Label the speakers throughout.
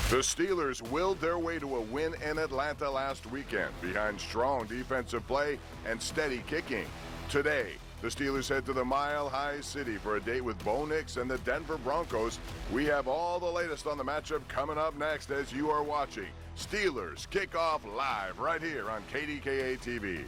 Speaker 1: The Steelers willed their way to a win in Atlanta last weekend behind strong defensive play and steady kicking. Today, the Steelers head to the Mile High City for a date with Bo Nix and the Denver Broncos. We have all the latest on the matchup coming up next as you are watching Steelers Kickoff live right here on KDKA TV.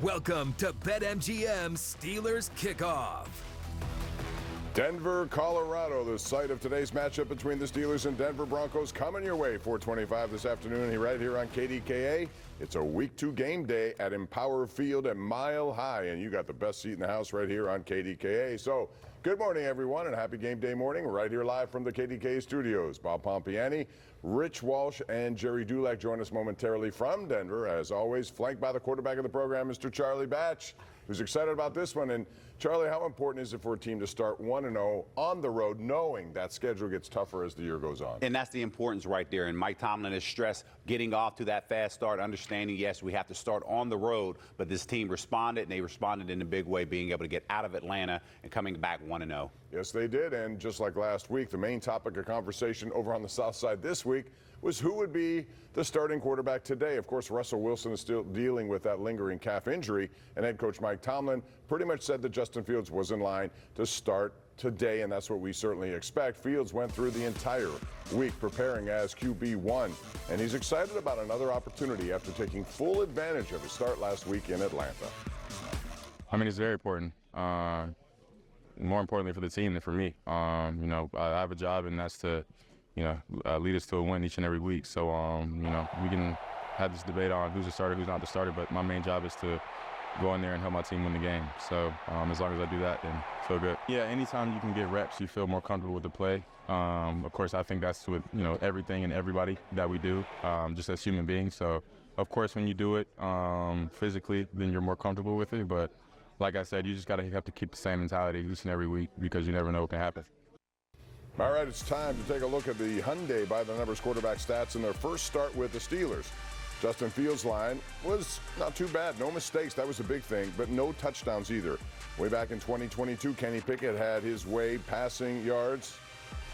Speaker 2: Welcome to BetMGM Steelers Kickoff.
Speaker 1: Denver, Colorado, the site of today's matchup between the Steelers and Denver Broncos, coming your way 4:25 this afternoon right here on KDKA. It's a Week 2 game day at Empower Field at Mile High, and you got the best seat in the house right here on KDKA. So, good morning, everyone, and happy game day morning. We're right here live from the KDKA studios. Bob Pompeani, Rich Walsh, and Gerry Dulac join us momentarily from Denver. As always, flanked by the quarterback of the program, Mr. Charlie Batch, who's excited about this one. And Charlie, how important is it for a team to start 1-0 on the road, knowing that schedule gets tougher as the year goes on?
Speaker 3: And that's the importance right there. And Mike Tomlin has stressed getting off to that fast start, understanding, yes, we have to start on the road, but this team responded, and they responded in a big way, being able to get out of Atlanta and coming back 1-0.
Speaker 1: Yes, they did. And just like last week, the main topic of conversation over on the South Side this week was who would be the starting quarterback today. Of course, Russell Wilson is still dealing with that lingering calf injury, and head coach Mike Tomlin pretty much said that Justin Fields was in line to start today, and that's what we certainly expect. Fields went through the entire week preparing as QB1, and he's excited about another opportunity after taking full advantage of his start last week in Atlanta.
Speaker 4: I mean, it's very important. More importantly for the team than for me. I have a job, and that's to lead us to a win each and every week. So, we can have this debate on who's the starter, who's not the starter, but my main job is to go in there and help my team win the game. So, as long as I do that, then I feel good. Yeah, anytime you can get reps, you feel more comfortable with the play. Of course, I think that's with, everything and everybody that we do, just as human beings. So, of course, when you do it physically, then you're more comfortable with it. But like I said, you just have to keep the same mentality each and every week because you never know what can happen.
Speaker 1: All right, it's time to take a look at the Hyundai by the numbers quarterback stats in their first start with the Steelers. Justin Fields' line was not too bad. No mistakes, that was a big thing, but no touchdowns either. Way back in 2022, Kenny Pickett had his way passing yards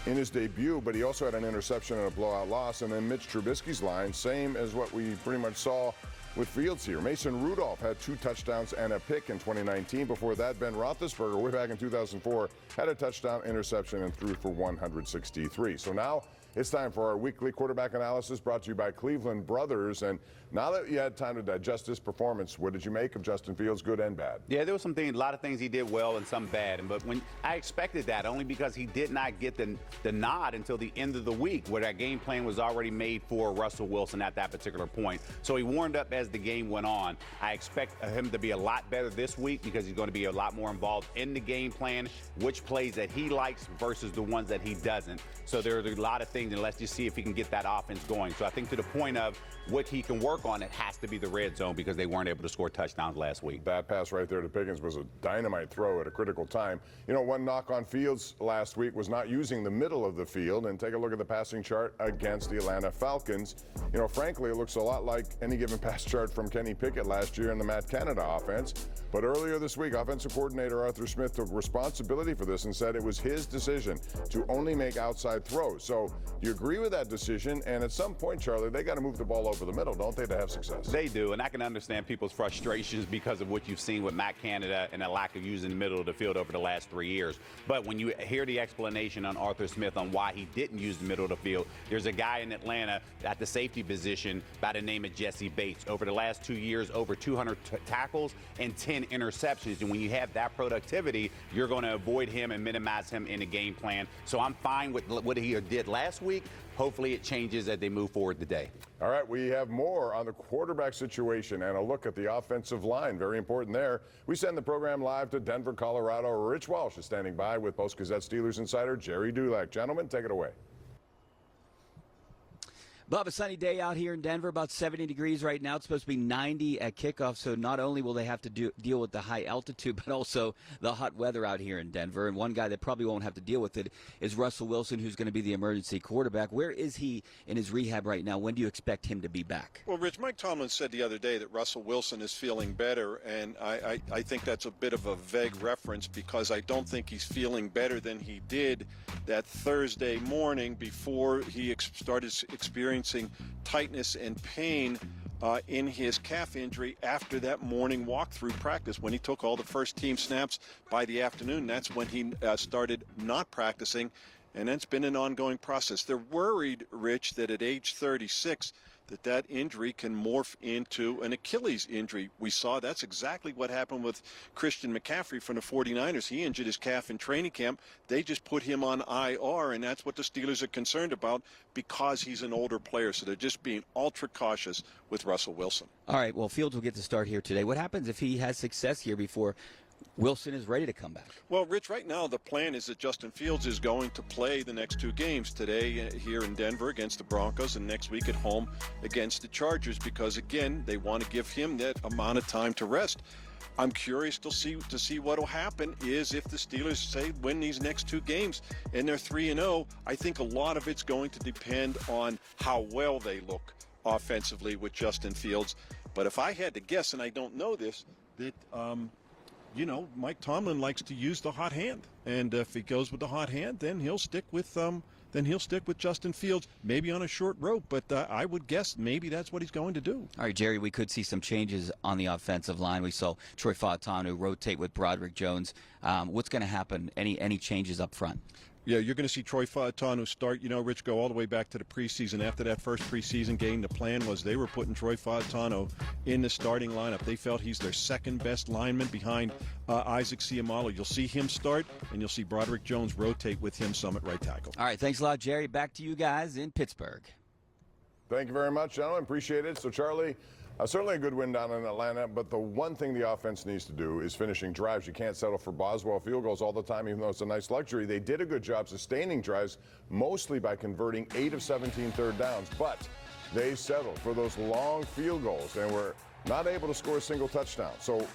Speaker 1: in his debut, but he also had an interception and a blowout loss. And then Mitch Trubisky's line, same as what we pretty much saw with Fields here. Mason Rudolph had 2 touchdowns and a pick in 2019. Before that, Ben Roethlisberger, way back in 2004, had a touchdown, interception, and threw for 163. So now it's time for our weekly quarterback analysis brought to you by Cleveland Brothers. And now that you had time to digest this performance, what did you make of Justin Fields, good and bad? Yeah,
Speaker 3: there was a lot of things he did well and some bad. But when I expected that, only because he did not get the nod until the end of the week, where that game plan was already made for Russell Wilson at that particular point. So he warmed up as the game went on. I expect him to be a lot better this week because he's going to be a lot more involved in the game plan, which plays that he likes versus the ones that he doesn't. So there are a lot of things, and let's just see if he can get that offense going. So I think to the point of what he can work on, it has to be the red zone because they weren't able to score touchdowns last week.
Speaker 1: That pass right there to Pickens was a dynamite throw at a critical time. One knock on Fields last week was not using the middle of the field. And take a look at the passing chart against the Atlanta Falcons. Frankly, it looks a lot like any given pass chart from Kenny Pickett last year in the Matt Canada offense. But earlier this week, offensive coordinator Arthur Smith took responsibility for this and said it was his decision to only make outside throws. So do you agree with that decision? And at some point, Charlie, they got to move the ball over the middle, don't they, to have success?
Speaker 3: They do, and I can understand people's frustrations because of what you've seen with Matt Canada and the lack of using the middle of the field over the last 3 years. But when you hear the explanation on Arthur Smith on why he didn't use the middle of the field, there's a guy in Atlanta at the safety position by the name of Jesse Bates. Over the last 2 years, over 200 tackles and 10 interceptions. And when you have that productivity, you're going to avoid him and minimize him in the game plan. So I'm fine with what he did last week. Hopefully it changes as they move forward today.
Speaker 1: All right, we have more on the quarterback situation and a look at the offensive line. Very important there. We send the program live to Denver, Colorado. Rich Walsh is standing by with Post-Gazette Steelers insider Gerry Dulac. Gentlemen, take it away.
Speaker 5: Bob, a sunny day out here in Denver, about 70 degrees right now. It's supposed to be 90 at kickoff, so not only will they have to deal with the high altitude, but also the hot weather out here in Denver. And one guy that probably won't have to deal with it is Russell Wilson, who's going to be the emergency quarterback. Where is he in his rehab right now? When do you expect him to be back?
Speaker 6: Well, Rich, Mike Tomlin said the other day that Russell Wilson is feeling better, and I think that's a bit of a vague reference because I don't think he's feeling better than he did that Thursday morning before he started experiencing tightness and pain in his calf injury after that morning walkthrough practice. When he took all the first team snaps by the afternoon, that's when he started not practicing, and it's been an ongoing process. They're worried, Rich, that at age 36, that injury can morph into an Achilles injury. We saw that's exactly what happened with Christian McCaffrey from the 49ers. He injured his calf in training camp. They just put him on IR, and that's what the Steelers are concerned about because he's an older player. So they're just being ultra cautious with Russell Wilson.
Speaker 5: All right, well, Fields will get to start here today. What happens if he has success here before Wilson is ready to come back?
Speaker 6: Well, Rich, right now the plan is that Justin Fields is going to play the next two games, today here in Denver against the Broncos and next week at home against the Chargers, because, again, they want to give him that amount of time to rest. I'm curious to see what will happen is if the Steelers, say, win these next two games and they're 3-0, I think a lot of it's going to depend on how well they look offensively with Justin Fields. But if I had to guess, and I don't know this, that Mike Tomlin likes to use the hot hand, and if he goes with the hot hand, then he'll stick with Justin Fields, maybe on a short rope. But I would guess maybe that's what he's going to do.
Speaker 5: All right, Jerry, we could see some changes on the offensive line. We saw Troy Fautanu rotate with Broderick Jones. What's going to happen? Any changes up front?
Speaker 6: Yeah, you're going to see Troy Fautanu start, Rich, go all the way back to the preseason. After that first preseason game, the plan was they were putting Troy Fautanu in the starting lineup. They felt he's their second best lineman behind Isaac Seumalo. You'll see him start, and you'll see Broderick Jones rotate with him some at right tackle.
Speaker 5: All right, thanks a lot, Jerry. Back to you guys in Pittsburgh.
Speaker 1: Thank you very much, gentlemen. Appreciate it. So, Charlie, certainly a good win down in Atlanta, but the one thing the offense needs to do is finishing drives. You can't settle for Boswell field goals all the time, even though it's a nice luxury. They did a good job sustaining drives, mostly by converting 8 of 17 third downs, but they settled for those long field goals and were not able to score a single touchdown. So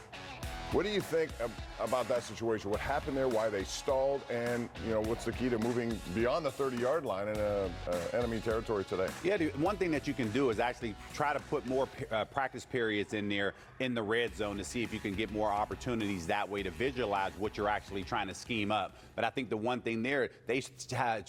Speaker 1: what do you think about that situation? What happened there, why they stalled, and, what's the key to moving beyond the 30-yard line in enemy territory today?
Speaker 3: Yeah, one thing that you can do is actually try to put more practice periods in there in the red zone to see if you can get more opportunities that way to visualize what you're actually trying to scheme up. But I think the one thing there, they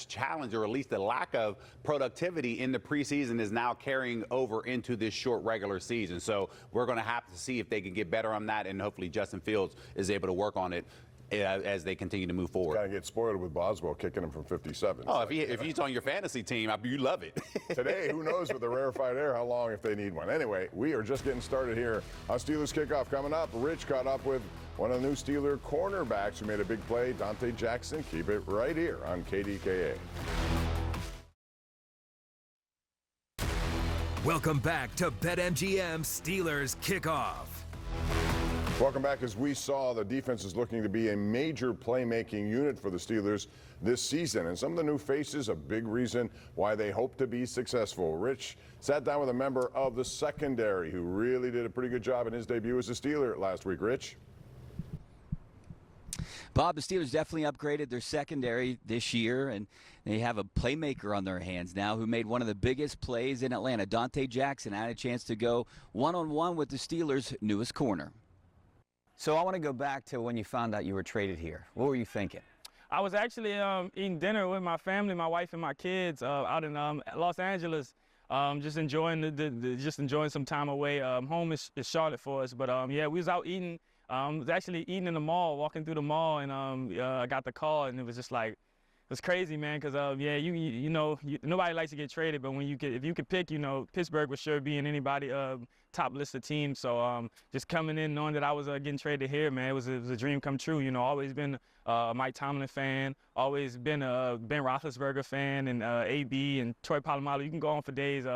Speaker 3: challenge, or at least the lack of productivity in the preseason, is now carrying over into this short regular season. So we're going to have to see if they can get better on that, and hopefully Justin Fields is able to work on it as they continue to move forward.
Speaker 1: Got to get spoiled with Boswell kicking him from 57.
Speaker 3: Oh, if he's on your fantasy team, you love it.
Speaker 1: Today, who knows with the rarefied air how long if they need one. Anyway, we are just getting started here on Steelers Kickoff. Coming up, Rich caught up with one of the new Steeler cornerbacks who made a big play, Dante Jackson. Keep it right here on KDKA.
Speaker 2: Welcome back to BetMGM Steelers Kickoff.
Speaker 1: Welcome back. As we saw, the defense is looking to be a major playmaking unit for the Steelers this season. And some of the new faces, a big reason why they hope to be successful. Rich sat down with a member of the secondary who really did a pretty good job in his debut as a Steeler last week. Rich?
Speaker 5: Bob, the Steelers definitely upgraded their secondary this year, and they have a playmaker on their hands now who made one of the biggest plays in Atlanta. Dante Jackson had a chance to go one-on-one with the Steelers' newest corner.
Speaker 7: So I want to go back to when you found out you were traded here. What were you thinking?
Speaker 8: I was actually eating dinner with my family, my wife and my kids out in Los Angeles, just enjoying some time away. Home is Charlotte for us, but yeah, we was out eating. Was actually eating in the mall, walking through the mall, and I got the call, and it was just like, it was crazy, man, because nobody likes to get traded, but if you could pick, Pittsburgh would sure be in anybody top list of teams. So just coming in, knowing that I was getting traded here, man, it was a dream come true. Always been a Mike Tomlin fan, always been a Ben Roethlisberger fan, and AB and Troy Polamalu. You can go on for days.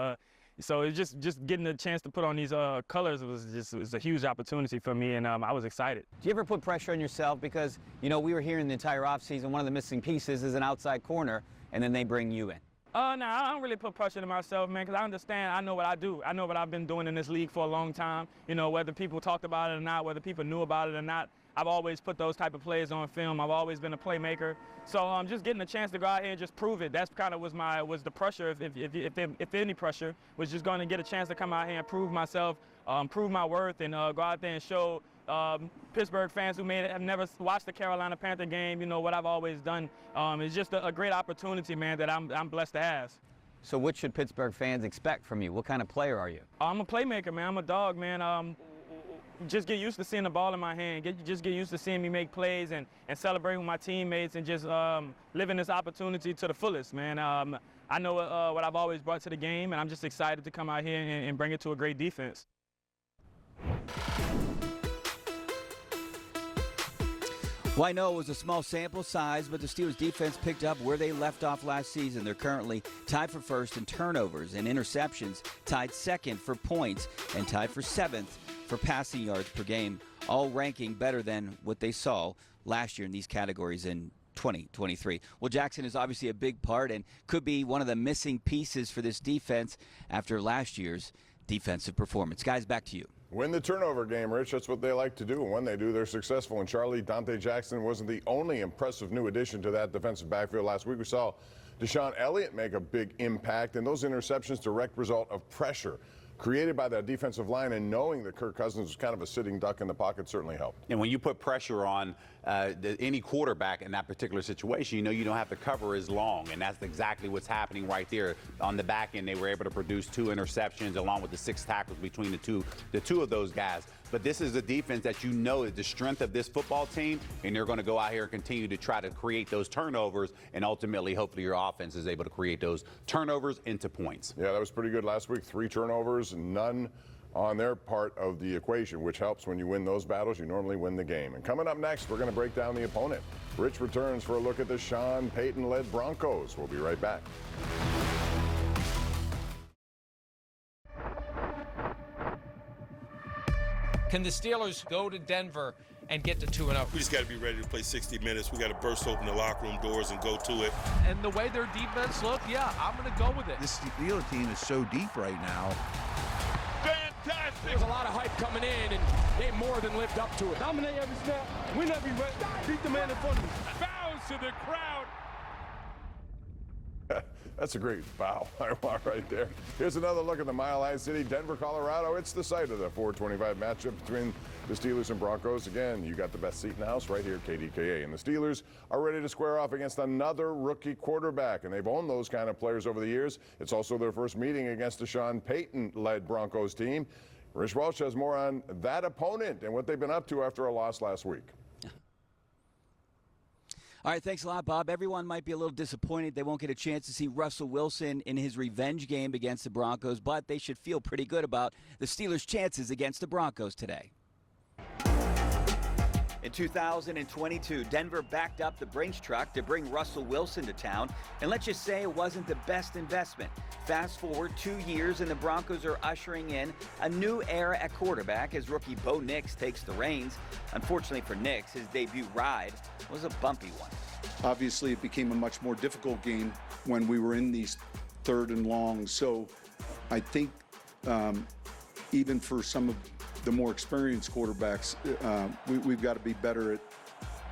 Speaker 8: So it's just getting the chance to put on these colors was a huge opportunity for me, and I was excited.
Speaker 7: Do you ever put pressure on yourself? Because, we were hearing the entire offseason, one of the missing pieces is an outside corner, and then they bring you in.
Speaker 8: No, I don't really put pressure to myself, man, because I understand. I know what I do. I know what I've been doing in this league for a long time. You know, whether people talked about it or not, whether people knew about it or not, I've always put those type of plays on film. I've always been a playmaker. So just getting a chance to go out here and just prove it. That's kind of was the pressure, if any pressure, was just going to get a chance to come out here and prove myself, prove my worth, and go out there and show Pittsburgh fans who have never watched the Carolina Panther game, you know, what I've always done. It's just a great opportunity, man, that I'm blessed to have.
Speaker 7: So what should Pittsburgh fans expect from you? What kind of player are you? I'm
Speaker 8: a playmaker, man. I'm a dog, man. Just get used to seeing the ball in my hand. Just get used to seeing me make plays and celebrate with my teammates and just living this opportunity to the fullest, man. I know what I've always brought to the game, and I'm just excited to come out here and bring it to a great defense.
Speaker 5: Well, I know it was a small sample size, but the Steelers defense picked up where they left off last season. They're currently tied for first in turnovers and interceptions, tied second for points, and tied for seventh for passing yards per game, all ranking better than what they saw last year in these categories in 2023. Well, Jackson is obviously a big part and could be one of the missing pieces for this defense after last year's defensive performance. Guys, back to you.
Speaker 1: Win the turnover game, Rich. That's what they like to do. And when they do, they're successful. And Charlie, Dante Jackson wasn't the only impressive new addition to that defensive backfield last week. We saw Deshaun Elliott make a big impact, and those interceptions direct result of pressure created by that defensive line, and knowing that Kirk Cousins was kind of a sitting duck in the pocket certainly helped.
Speaker 3: And when you put pressure on any quarterback in that particular situation, you know you don't have to cover as long, and that's exactly what's happening right there. On the back end, they were able to produce 2 interceptions along with the 6 tackles between the two of those guys. But this is a defense that you know is the strength of this football team, and they're going to go out here and continue to try to create those turnovers, and ultimately, hopefully, your offense is able to create those turnovers into points.
Speaker 1: Yeah, that was pretty good last week. 3 turnovers, none on their part of the equation, which helps when you win those battles. You normally win the game. And coming up next, we're going to break down the opponent. Rich returns for a look at the Sean Payton-led Broncos. We'll be right back.
Speaker 9: Can the Steelers go to Denver and get to 2-0?
Speaker 10: We just got to be ready to play 60 minutes. We got to burst open the locker room doors and go to it.
Speaker 9: And the way their defense looked, yeah, I'm going to go with it.
Speaker 11: This Steelers team is so deep right now.
Speaker 9: Fantastic! There's a lot of hype coming in, and they more than lived up to it.
Speaker 12: Dominate every snap, win every rep, beat the man in front of you.
Speaker 9: Bows to the crowd.
Speaker 1: That's a great bow right there. Here's another look at the Mile High City, Denver, Colorado. It's the site of the 425 matchup between the Steelers and Broncos. Again, you got the best seat in the house right here, KDKA. And the Steelers are ready to square off against another rookie quarterback, and they've owned those kind of players over the years. It's also their first meeting against the Sean Payton-led Broncos team. Rich Walsh has more on that opponent and what they've been up to after a loss last week.
Speaker 5: All right, thanks a lot, Bob. Everyone might be a little disappointed they won't get a chance to see Russell Wilson in his revenge game against the Broncos, but they should feel pretty good about the Steelers' chances against the Broncos today. In 2022, Denver backed up the Brinks truck to bring Russell Wilson to town, and let's just say it wasn't the best investment. Fast forward 2 years, and the Broncos are ushering in a new era at quarterback as rookie Bo Nix takes the reins. Unfortunately for Nix, his debut ride was a bumpy one.
Speaker 13: Obviously, it became a much more difficult game when we were in these 3rd and long. So I think even for some of the more experienced quarterbacks, we've got to be better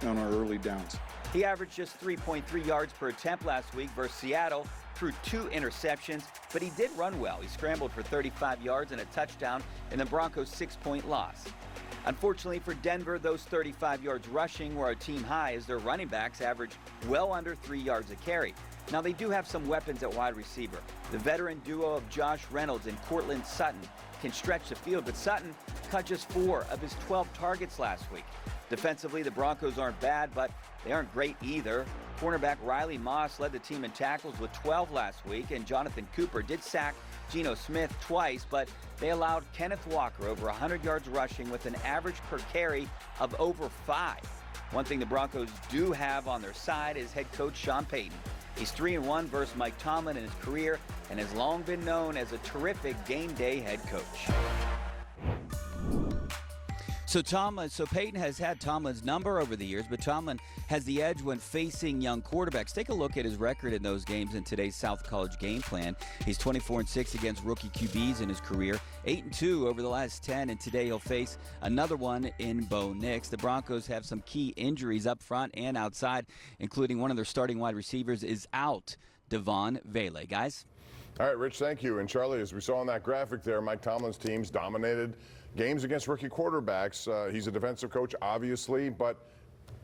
Speaker 13: on our early downs.
Speaker 5: He averaged just 3.3 yards per attempt last week versus Seattle, threw 2 interceptions, but he did run well. He scrambled for 35 yards and a touchdown in the Broncos' 6-point loss. Unfortunately for Denver, those 35 yards rushing were a team high as their running backs averaged well under 3 yards a carry. Now, they do have some weapons at wide receiver. The veteran duo of Josh Reynolds and Courtland Sutton can stretch the field, but Sutton caught just 4 of his 12 targets last week. Defensively, the Broncos aren't bad, but they aren't great either. Cornerback Riley Moss led the team in tackles with 12 last week, and Jonathan Cooper did sack Geno Smith twice, but they allowed Kenneth Walker over 100 yards rushing with an average per carry of over 5. One thing the Broncos do have on their side is head coach Sean Payton. He's 3-1 versus Mike Tomlin in his career and has long been known as a terrific game day head coach. So Peyton has had Tomlin's number over the years, but Tomlin has the edge when facing young quarterbacks. Take a look at his record in those games in today's South College game plan. He's 24-6 against rookie QBs in his career, 8-2 over the last 10, and today he'll face another one in Bo Nix. The Broncos have some key injuries up front and outside, including one of their starting wide receivers is out, Devon Vele. Guys?
Speaker 1: All right, Rich, thank you. And Charlie, as we saw on that graphic there, Mike Tomlin's teams dominated games against rookie quarterbacks. He's a defensive coach, obviously, but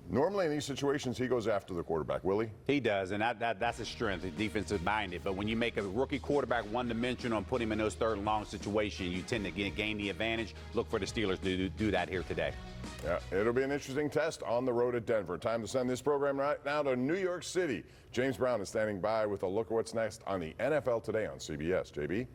Speaker 1: normally in these situations, he goes after the quarterback, will he?
Speaker 3: He does, and that's his strength, defensive-minded. But when you make a rookie quarterback one-dimensional and put him in those third and long situations, you tend to gain the advantage. Look for the Steelers to do that here today.
Speaker 1: Yeah, it'll be an interesting test on the road at Denver. Time to send this program right now to New York City. James Brown is standing by with a look at what's next on the NFL Today on CBS. JB?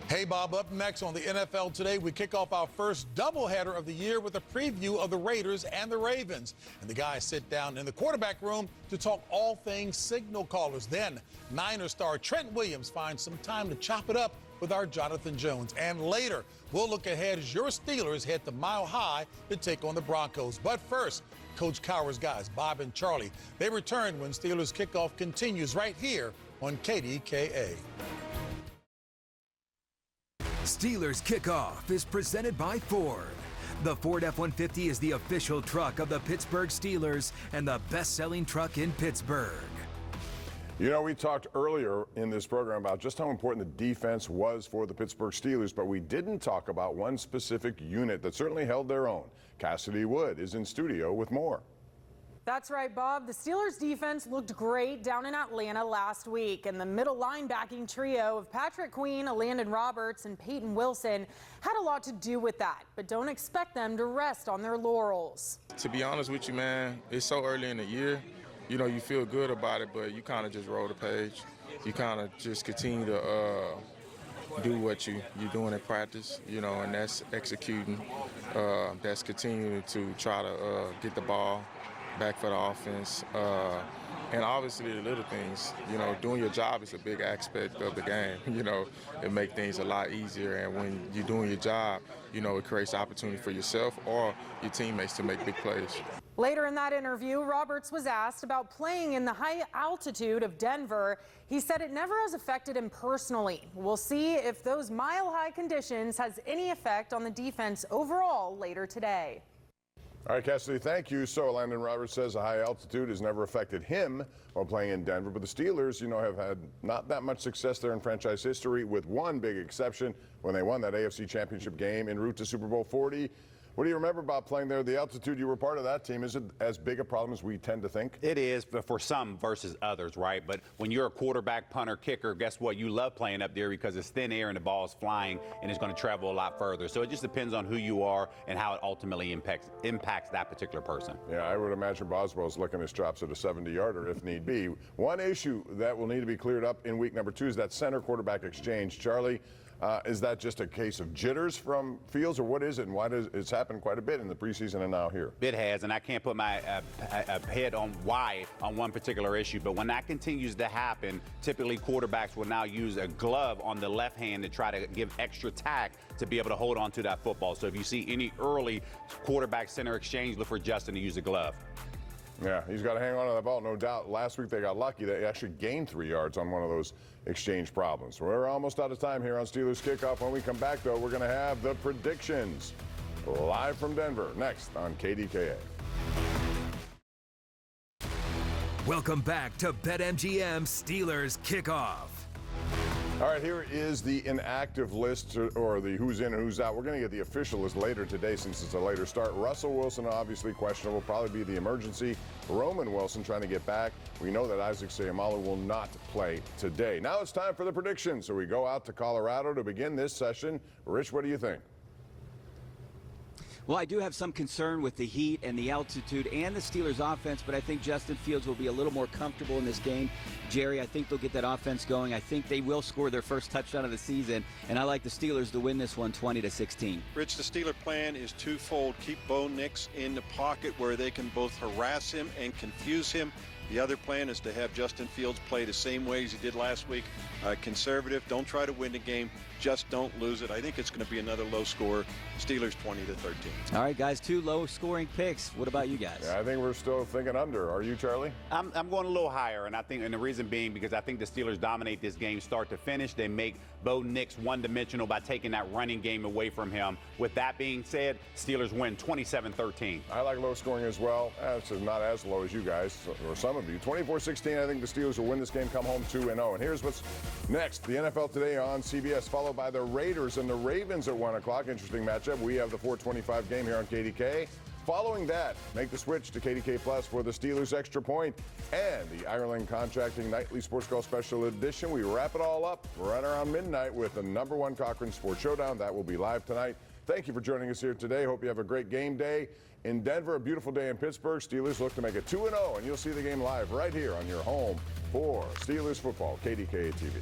Speaker 14: Hey, Bob, up next on the NFL Today, we kick off our first doubleheader of the year with a preview of the Raiders and the Ravens. And the guys sit down in the quarterback room to talk all things signal callers. Then, Niners star Trent Williams finds some time to chop it up with our Jonathan Jones. And later, we'll look ahead as your Steelers head to Mile High to take on the Broncos. But first, Coach Cowher's guys, Bob and Charlie, they return when Steelers Kickoff continues right here on KDKA.
Speaker 2: Steelers Kickoff is presented by Ford. The Ford F-150 is the official truck of the Pittsburgh Steelers and the best-selling truck in Pittsburgh.
Speaker 1: You know, we talked earlier in this program about just how important the defense was for the Pittsburgh Steelers, but we didn't talk about one specific unit that certainly held their own. Cassidy Wood is in studio with more.
Speaker 15: That's right, Bob. The Steelers' defense looked great down in Atlanta last week, and the middle linebacking trio of Patrick Queen, Landon Roberts, and Peyton Wilson had a lot to do with that, but don't expect them to rest on their laurels.
Speaker 16: To be honest with you, man, it's so early in the year. You know, you feel good about it, but you kind of just roll the page. You kind of just continue to do what you're doing in practice, you know, and that's executing. That's continuing to try to get the ball back for the offense. And obviously the little things, you know, doing your job is a big aspect of the game. You know, it makes things a lot easier. And when you're doing your job, you know, it creates opportunity for yourself or your teammates to make big plays.
Speaker 15: Later in that interview, Roberts was asked about playing in the high altitude of Denver. He said it never has affected him personally. We'll see if those mile-high conditions has any effect on the defense overall later today.
Speaker 1: All right, Cassidy, thank you. So Landon Roberts says a high altitude has never affected him while playing in Denver, but the Steelers, you know, have had not that much success there in franchise history, with one big exception when they won that AFC Championship game en route to Super Bowl 40. What do you remember about playing there? The altitude, you were part of that team. Is it as big a problem as we tend to think?
Speaker 3: It is, but for some versus others, right? But when you're a quarterback, punter, kicker, guess what? You love playing up there because it's thin air and the ball is flying and it's going to travel a lot further. So it just depends on who you are and how it ultimately impacts that particular person.
Speaker 1: Yeah, I would imagine Boswell's licking his chops at a 70-yarder if need be. One issue that will need to be cleared up in week number 2 is that center quarterback exchange. Charlie, is that just a case of jitters from Fields, or what is it, and why does it's happened quite a bit in the preseason and now here?
Speaker 3: It has, and I can't put my head on why on one particular issue, but when that continues to happen, typically quarterbacks will now use a glove on the left hand to try to give extra tack to be able to hold on to that football. So if you see any early quarterback center exchange, look for Justin to use a glove.
Speaker 1: Yeah, he's got to hang on to that ball, no doubt. Last week they got lucky. They actually gained 3 yards on one of those exchange problems. We're almost out of time here on Steelers Kickoff. When we come back, though, we're going to have the predictions live from Denver next on KDKA.
Speaker 2: Welcome back to BetMGM Steelers Kickoff.
Speaker 1: All right, here is the inactive list, or the who's in and who's out. We're going to get the official list later today since it's a later start. Russell Wilson, obviously questionable, probably be the emergency. Roman Wilson trying to get back. We know that Isaac Seumalo will not play today. Now it's time for the predictions. So we go out to Colorado to begin this session. Rich, what do you think?
Speaker 5: Well, I do have some concern with the heat and the altitude and the Steelers' offense, but I think Justin Fields will be a little more comfortable in this game. Jerry, I think they'll get that offense going. I think they will score their first touchdown of the season, and I like the Steelers to win this one 20-16.
Speaker 6: Rich, the Steeler plan is twofold. Keep Bo Nix in the pocket where they can both harass him and confuse him. The other plan is to have Justin Fields play the same way as he did last week. Conservative, don't try to win the game, just don't lose it. I think it's going to be another low score, Steelers 20-13.
Speaker 5: All right, guys, 2 low-scoring picks. What about you guys?
Speaker 1: Yeah, I think we're still thinking under. Are you, Charlie?
Speaker 3: I'm going a little higher, and the reason being because I think the Steelers dominate this game start to finish. They make Bo Nix one-dimensional by taking that running game away from him. With that being said, Steelers win 27-13.
Speaker 1: I like low scoring as well. It's not as low as you guys, or some of you. 24-16, I think the Steelers will win this game, come home 2-0. And here's what's next. The NFL Today on CBS, followed by the Raiders and the Ravens at 1 o'clock. Interesting matchup. We have the 425 game here on KDKA. Following that, make the switch to KDK Plus for the Steelers Extra Point and the Ireland Contracting Nightly Sports Call Special Edition. We wrap it all up right around midnight with the #1 Cochran Sports Showdown. That will be live tonight. Thank you for joining us here today. Hope you have a great game day in Denver, a beautiful day in Pittsburgh. Steelers look to make it 2-0, and you'll see the game live right here on your home for Steelers football, KDKA TV.